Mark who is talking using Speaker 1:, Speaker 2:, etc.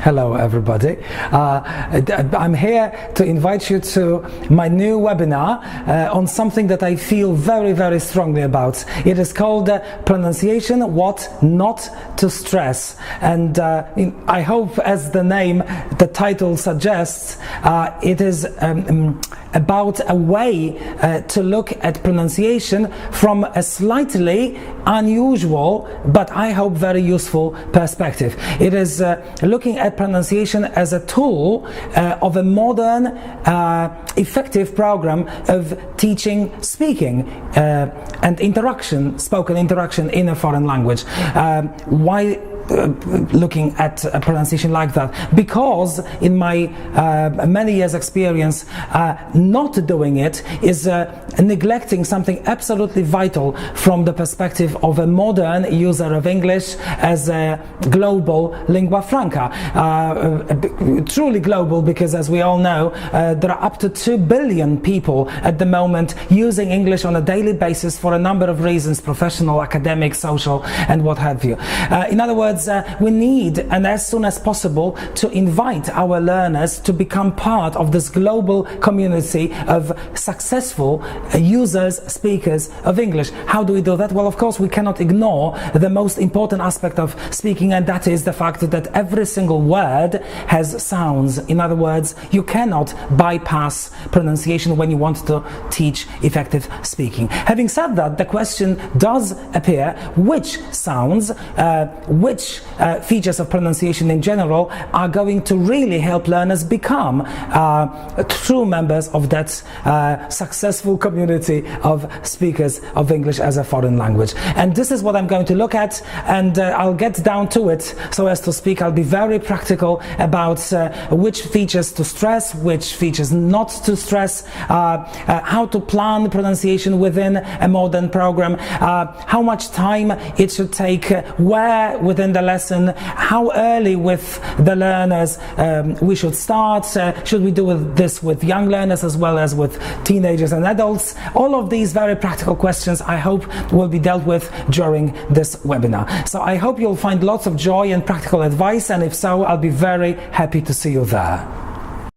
Speaker 1: Hello everybody. I'm here to invite you to my new webinar on something that I feel very, very strongly about. It is called Pronunciation, What Not to Stress. And I hope, as the title suggests, it is about a way to look at pronunciation from a slightly unusual, but I hope very useful perspective. It is looking at pronunciation as a tool of a modern, effective program of teaching speaking and spoken interaction in a foreign language. Why looking at pronunciation like that? Because in my many years experience, not doing it is neglecting something absolutely vital from the perspective of a modern user of English as a global lingua franca. Truly global, because as we all know, there are up to 2 billion people at the moment using English on a daily basis for a number of reasons: professional, academic, social, and what have you. In other words, we need, and as soon as possible, to invite our learners to become part of this global community of successful users, speakers of English. How do we do that? Well, of course, we cannot ignore the most important aspect of speaking, and that is the fact that every single word has sounds. In other words, you cannot bypass pronunciation when you want to teach effective speaking. Having said that, the question does appear: which sounds, which features of pronunciation in general are going to really help learners become true members of that successful community of speakers of English as a foreign language. And this is what I'm going to look at, and I'll get down to it, so as to speak. I'll be very practical about which features to stress, which features not to stress, how to plan pronunciation within a modern program, how much time it should take, where within the lesson, how early with the learners we should start, should we do this with young learners as well as with teenagers and adults. All of these very practical questions, I hope, will be dealt with during this webinar. So I hope you'll find lots of joy and practical advice, and if so, I'll be very happy to see you there.